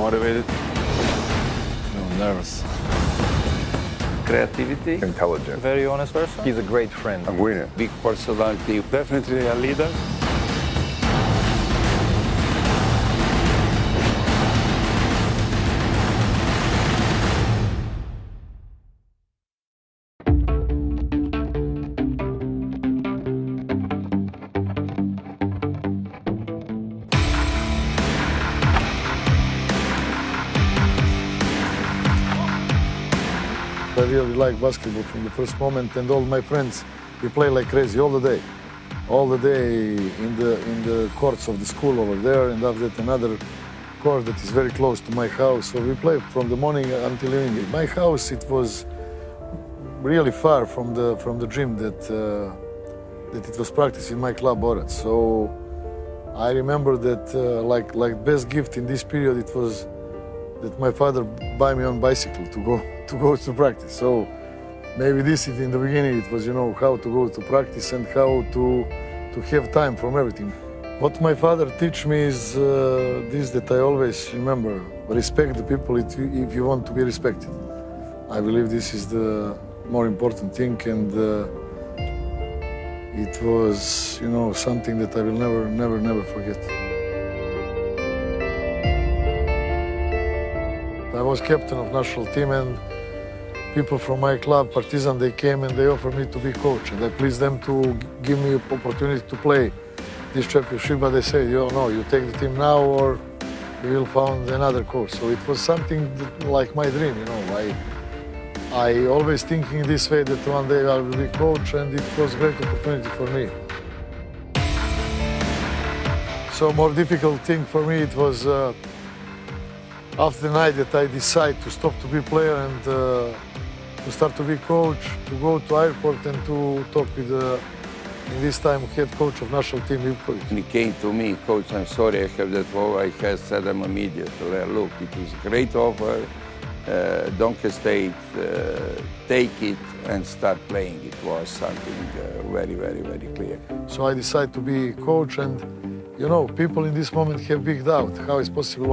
motivated. Nervous. Creativity. Intelligent. Very honest person. He's a great friend. A winner. Big personality. Definitely a leader. I really like basketball from the first moment, and all my friends, we play like crazy all the day. All the day in the courts of the school over there, and after that another court that is very close to my house. So we play from the morning until evening. My house, it was really far from the gym that it was practiced in my club Obradovic. So I remember that like best gift in this period, it was that my father buy me on bicycle to go to practice. So maybe this in the beginning it was, you know, how to go to practice and how to have time from everything. What my father teach me is this that I always remember: respect the people if you want to be respected. I believe this is the more important thing, and it was, you know, something that I will never forget. I was captain of national team, and people from my club, Partizan, they came and they offered me to be coach, and I pleased them to give me opportunity to play this championship, but they said, you know, you take the team now or you will find another coach. So it was something that, like my dream, you know. I always thinking this way that one day I will be coach, and it was a great opportunity for me. So more difficult thing for me, it was after the night that I decide to stop to be player and to start to be coach, to go to airport and to talk with in this time head coach of national team, Zeljko. He came to me, coach, I'm sorry I have that offer. I have said them immediately, look, it is a great offer, don't hesitate, take it and start playing. It was something very clear. So I decided to be coach, and you know, people in this moment have big doubt how it's possible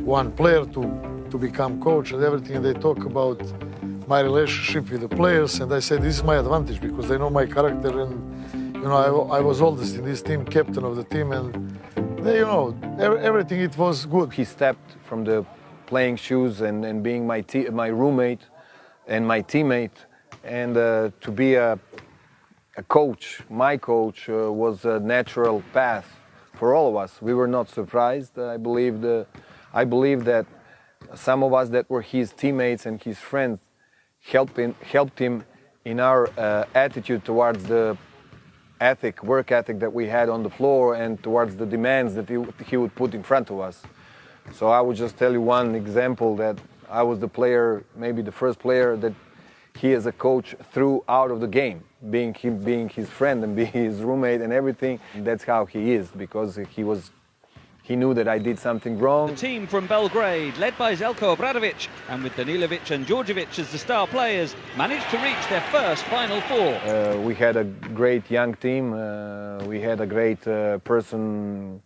one player to become coach and everything, and they talk about my relationship with the players, and I said this is my advantage because they know my character, and you know, I was oldest in this team, captain of the team, and they, you know, everything, it was good. He stepped from the playing shoes and being my roommate and my teammate, and to be a coach, my coach, was a natural path for all of us. We were not surprised. I believe that some of us that were his teammates and his friends helped him in our attitude towards the work ethic that we had on the floor, and towards the demands that he would put in front of us. So I would just tell you one example, that I was the player, maybe the first player that he as a coach threw out of the game, being his friend and being his roommate and everything. That's how he is, because he knew that I did something wrong. The team from Belgrade, led by Zeljko Obradovic, and with Danilovic and Đorđević as the star players, managed to reach their first Final Four. We had a great young team. We had a great person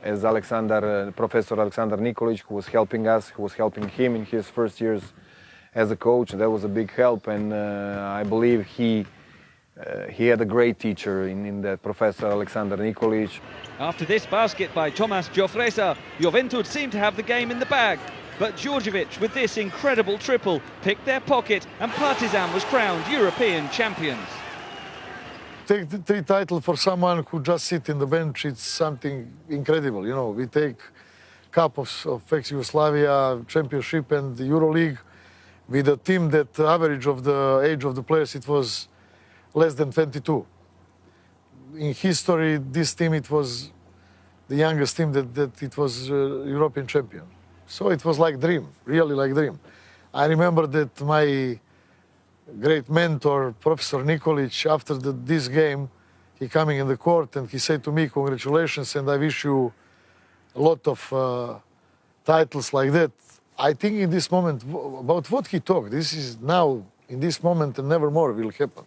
as Professor Aleksandar Nikolić, who was helping us, who was helping him in his first years as a coach. That was a big help, and I believe he had a great teacher in that Professor Aleksandar Nikolić. After this basket by Tomas Jofresa, Juventud seemed to have the game in the bag. But Đorđević, with this incredible triple, picked their pocket, and Partizan was crowned European champions. Take the 3 titles for someone who just sit in the bench, it's something incredible. You know, we take Cup of ex-Yugoslavia, Championship and the EuroLeague with a team that average of the age of the players, it was less than 22. In history, this team, it was the youngest team that it was European champion. So it was like dream, really like dream. I remember that my great mentor, Professor Nikolić, after this game, he coming in the court and he said to me, congratulations, and I wish you a lot of titles like that. I think in this moment, about what he talked, this is now, in this moment, and never more will happen.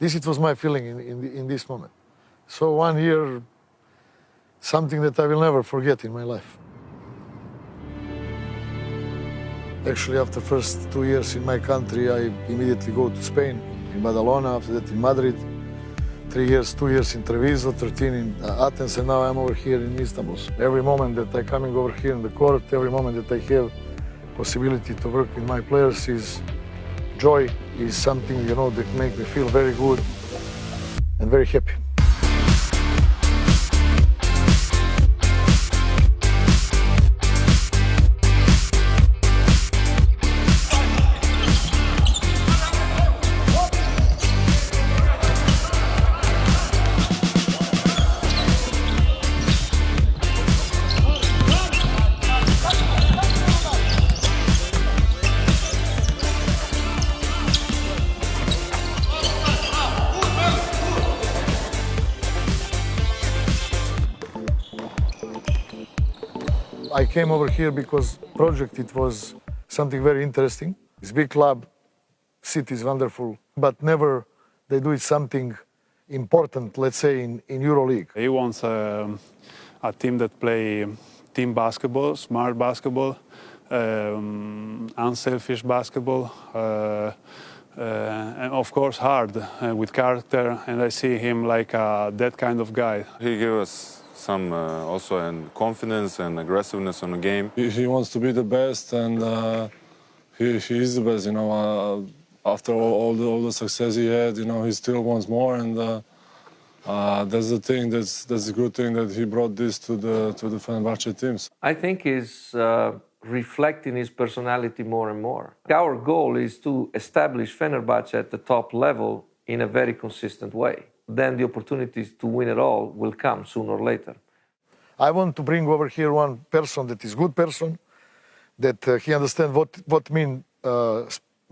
This it was my feeling in this moment. So 1 year, something that I will never forget in my life. Actually, after first 2 years in my country, I immediately go to Spain, in Badalona, after that in Madrid. 3 years, 2 years in Treviso, 13 in Athens, and now I'm over here in Istanbul. Every moment that I'm coming over here in the court, every moment that I have possibility to work with my players is joy, is something, you know, that makes me feel very good and very happy. I came over here because project, it was something very interesting. It's a big club, city is wonderful, but never they do it something important, let's say, in EuroLeague. He wants a team that play team basketball, smart basketball, unselfish basketball, and of course hard, with character, and I see him like that kind of guy. He gave us some also and confidence and aggressiveness on the game. He wants to be the best, and he is the best. You know, after all the success he had, you know, he still wants more, and that's the thing. That's a good thing that he brought this to the Fenerbahce teams. I think he's reflecting his personality more and more. Our goal is to establish Fenerbahce at the top level in a very consistent way. Then the opportunities to win it all will come sooner or later. I want to bring over here one person that is good person, that he understands what mean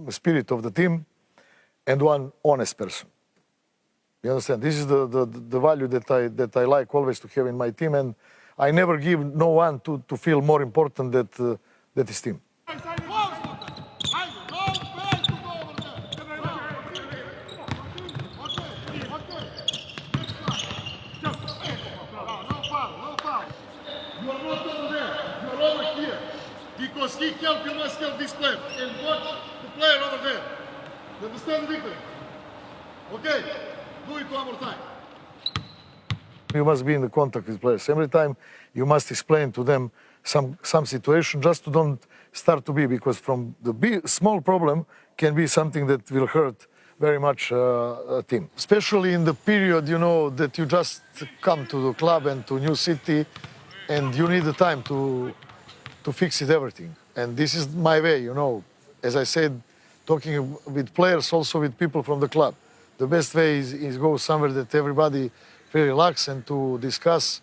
spirit of the team, and one honest person. You understand? This is the value that I like always to have in my team, and I never give no one to feel more important that his team. Because he helped, you must help this player. And watch the player over there. You understand, Victor? Okay, do it one more time. You must be in the contact with players. Every time you must explain to them some situation, just to don't start to be, because from the small problem can be something that will hurt very much a team. Especially in the period, you know, that you just come to the club and to new city, and you need the time to fix it everything. And this is my way, you know. As I said, talking with players, also with people from the club. The best way is go somewhere that everybody feel relaxed and to discuss,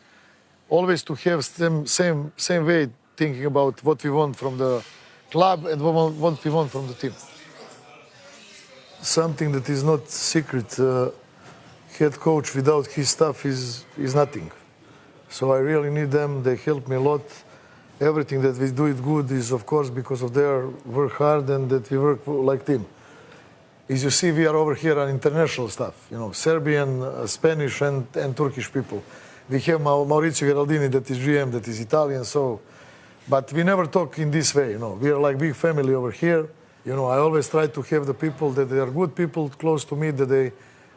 always to have same way thinking about what we want from the club and what we want from the team. Something that is not secret, head coach without his staff is nothing. So I really need them, they help me a lot. Everything that we do it good is, of course, because of their work hard and that we work like team. As you see, we are over here on international stuff, you know, Serbian, Spanish, and Turkish people. We have Maurizio Geraldini, that is GM, that is Italian, so, but we never talk in this way, you know. We are like big family over here. You know, I always try to have the people that they are good people close to me, that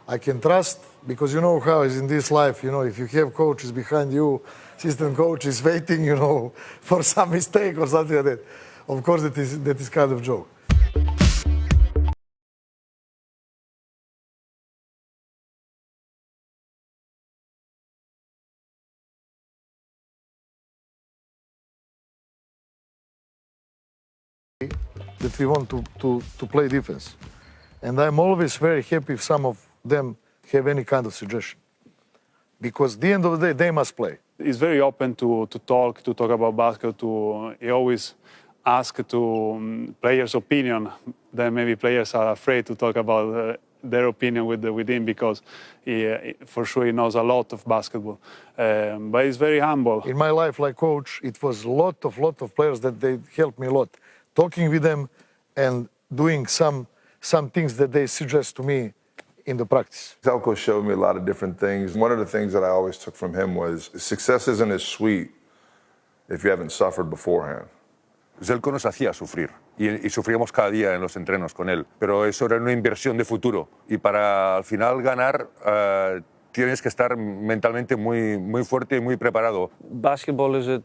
I can trust, because you know how is in this life, you know, if you have coaches behind you, assistant coach is waiting, you know, for some mistake or something like that. Of course, that is kind of joke. That we want to play defense. And I'm always very happy if some of them have any kind of suggestion. Because at the end of the day, they must play. He's very open to talk about basketball. He always asks to players' opinion. Then maybe players are afraid to talk about their opinion with him, because for sure he knows a lot of basketball. But he's very humble. In my life, like coach, it was a lot of players that they helped me a lot. Talking with them and doing some things that they suggest to me in the practice. Zeljko showed me a lot of different things. One of the things that I always took from him was success isn't as sweet if you haven't suffered beforehand. Zeljko nos hacía sufrir y sufríamos cada día en los entrenos con él, pero eso era una inversión de futuro y para al final ganar tienes que estar mentalmente muy fuerte y muy preparado. Basketball is a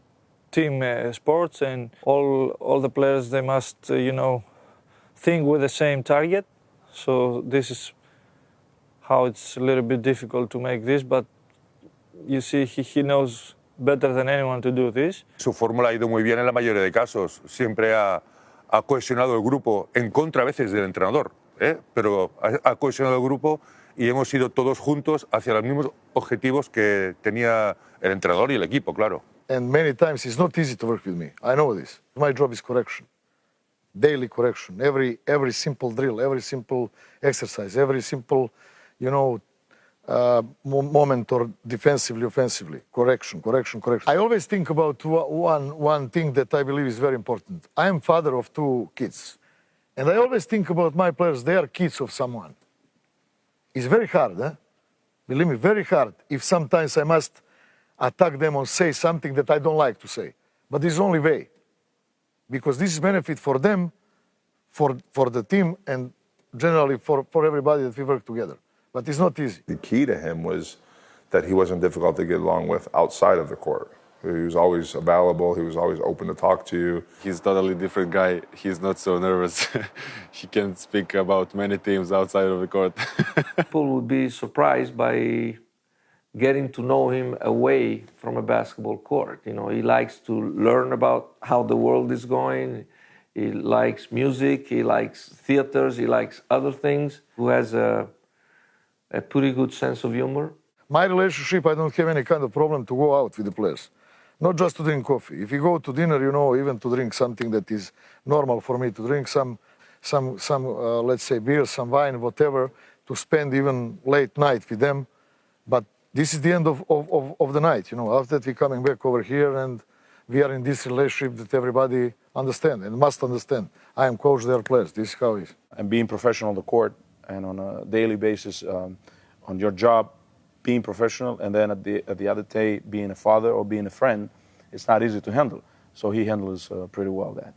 team sport, and all the players, they must think with the same target. So this is how it's a little bit difficult to make this, but you see he knows better than anyone to do this. Su fórmula ha ido muy bien en la mayoría de casos. Siempre ha cohesionado el grupo, en contra a veces del entrenador, pero ha cohesionado el grupo y hemos ido todos juntos hacia los mismos objetivos que tenía el entrenador y el equipo, claro. And many times it's not easy to work with me. I know this. My job is correction. Daily correction. Every simple drill, every simple exercise, every simple, moment or defensively, offensively. Correction. I always think about one thing that I believe is very important. I am father of 2 kids. And I always think about my players, they are kids of someone. It's very hard, Believe me, very hard. If sometimes I must attack them or say something that I don't like to say. But it's the only way. Because this is benefit for them, for the team, and generally for everybody that we work together. But it's not easy. The key to him was that he wasn't difficult to get along with outside of the court. He was always available. He was always open to talk to you. He's a totally different guy. He's not so nervous. He can speak about many things outside of the court. People would be surprised by getting to know him away from a basketball court. He likes to learn about how the world is going. He likes music, he likes theaters, he likes other things. Who has a pretty good sense of humor. My relationship, I don't have any kind of problem to go out with the players. Not just to drink coffee. If you go to dinner, even to drink something that is normal for me, to drink some let's say beer, some wine, whatever, to spend even late night with them. But this is the end of the night, After that, we're coming back over here and we are in this relationship that everybody understand and must understand. I am coach their players. This is how it is. And being professional on the court and on a daily basis on your job, being professional, and then at the other day being a father or being a friend, it's not easy to handle. So he handles pretty well that.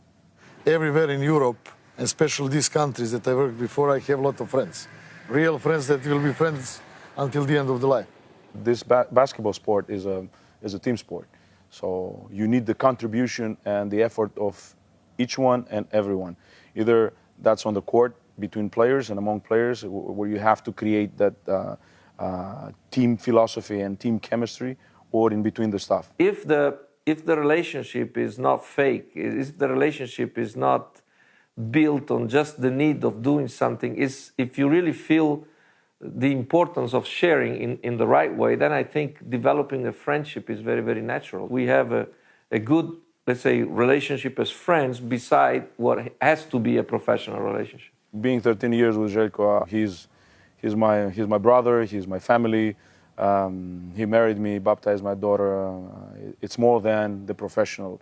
Everywhere in Europe, especially these countries that I worked before, I have a lot of friends. Real friends that will be friends until the end of the life. This basketball sport is a team sport. So you need the contribution and the effort of each one and everyone. Either that's on the court between players and among players, where you have to create that team philosophy and team chemistry, or in between the staff. If the relationship is not fake, if the relationship is not built on just the need of doing something, if you really feel the importance of sharing in the right way, then I think developing a friendship is very, very natural. We have a good, let's say, relationship as friends beside what has to be a professional relationship. Being 13 years with Željko, he's my brother, he's my family. He married me, baptized my daughter. It's more than the professional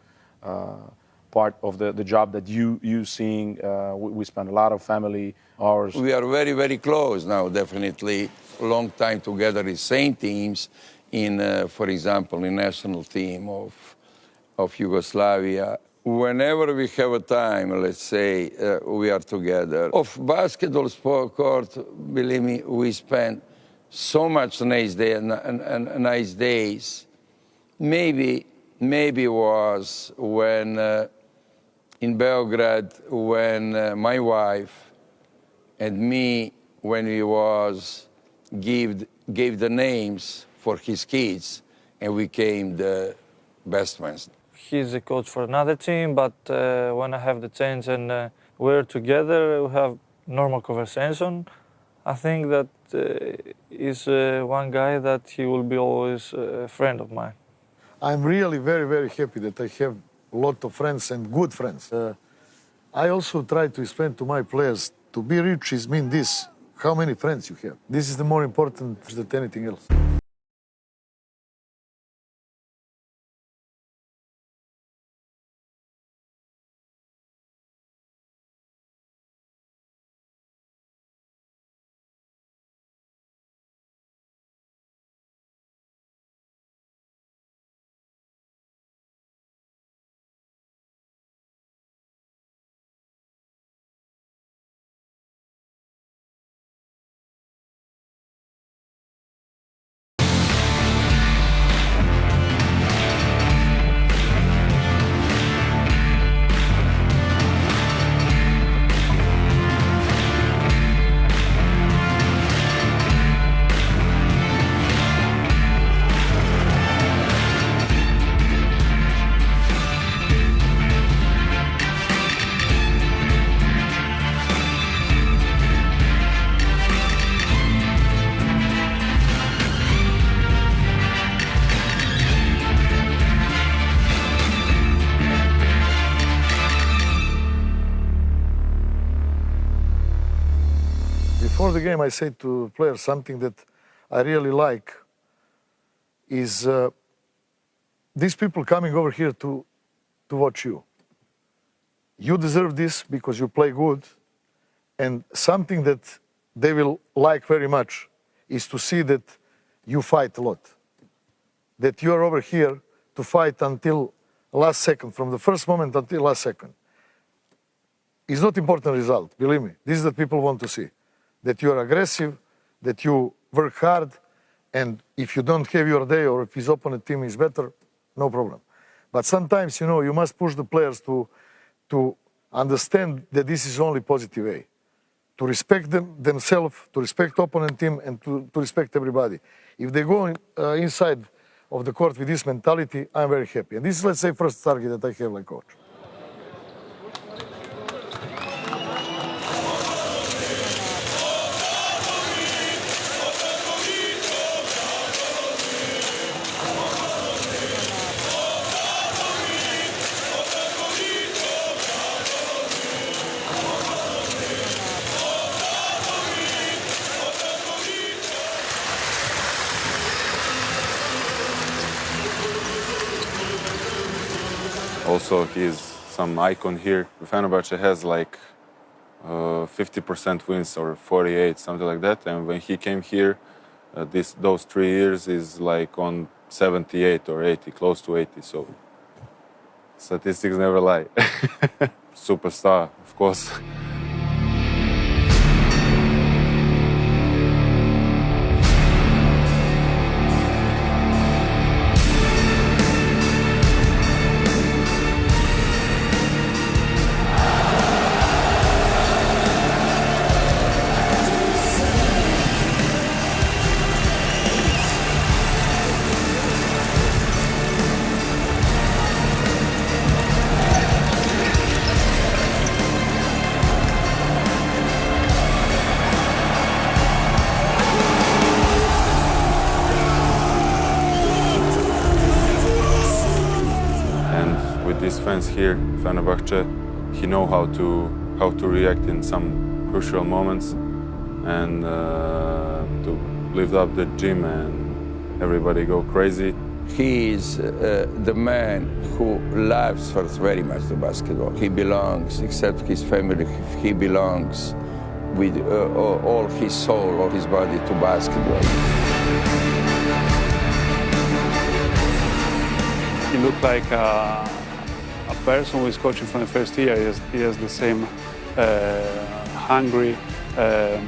part of the job that you seeing. We spend a lot of family hours. We are very, very close now, definitely. Long time together in same teams, for example, in national team of Yugoslavia. Whenever we have a time, let's say, we are together. Of basketball sport court, believe me, we spend so much nice days. Maybe was when in Belgrade, when my wife and me, when we gave the names for his kids, and we became the best friends. He's a coach for another team, but when I have the chance and we're together, we have normal conversation. I think that he's one guy that he will be always a friend of mine. I'm really very, very happy that I have a lot of friends and good friends. I also try to explain to my players, to be rich is mean this, how many friends you have. This is the more important than anything else. Before the game, I say to players something that I really like is these people coming over here to watch you. You deserve this because you play good, and something that they will like very much is to see that you fight a lot. That you are over here to fight until last second, from the first moment until last second. It's not important result, believe me. This is what people want to see. That you are aggressive, that you work hard, and if you don't have your day or if his opponent team is better, no problem. But sometimes, you must push the players to understand that this is only positive way. To respect themselves, to respect opponent team, and to respect everybody. If they go inside of the court with this mentality, I'm very happy. And this is, let's say, first target that I have like coach. Also, he's some icon here. Fenerbahce has like 50% wins or 48, something like that. And when he came here, those 3 years is like on 78 or 80, close to 80. So statistics never lie. Superstar, of course. These fans here, Fenerbahce, he know how to react in some crucial moments and to lift up the gym and everybody go crazy. He is the man who loves first very much the basketball. He belongs, except his family, he belongs with all his soul, all his body to basketball. He looked like a person who is coaching from the first year. He has the same hungry, the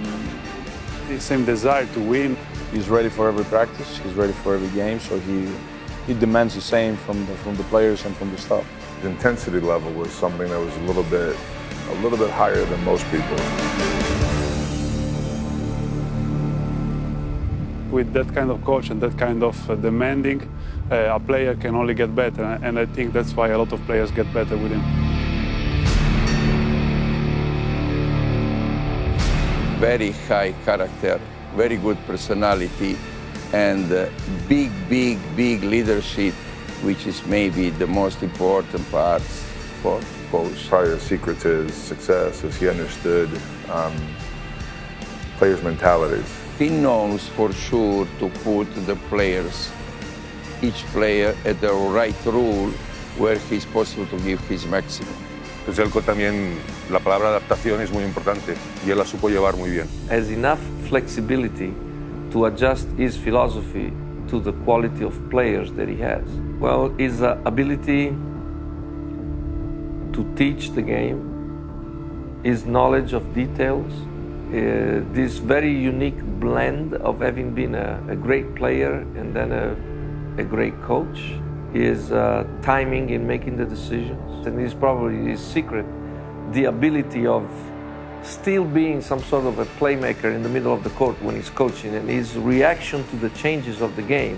same desire to win. He's ready for every practice. He's ready for every game. So he demands the same from the players and from the staff. The intensity level was something that was a little bit higher than most people. With that kind of coach and that kind of demanding, a player can only get better, and I think that's why a lot of players get better with him. Very high character, very good personality, and big leadership, which is maybe the most important part for coach. Probably the secret to his success is he understood players' mentalities. He knows for sure to put the players, each player at the right rule where he's possible to give his maximum. Zeljko también, la palabra adaptación es muy importante y él la supo llevar muy bien. Has enough flexibility to adjust his philosophy to the quality of players that he has. Well, his ability to teach the game, his knowledge of details, this very unique blend of having been a great player and then a great coach, his timing in making the decisions, and is probably his secret, the ability of still being some sort of a playmaker in the middle of the court when he's coaching, and his reaction to the changes of the game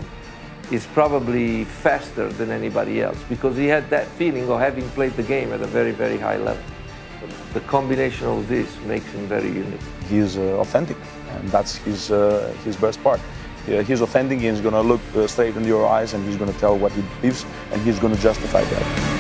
is probably faster than anybody else because he had that feeling of having played the game at a very high level. The combination of this makes him very unique. He's authentic, and that's his best part. He's authentic, he's going to look straight into your eyes and he's going to tell what he believes and he's going to justify that.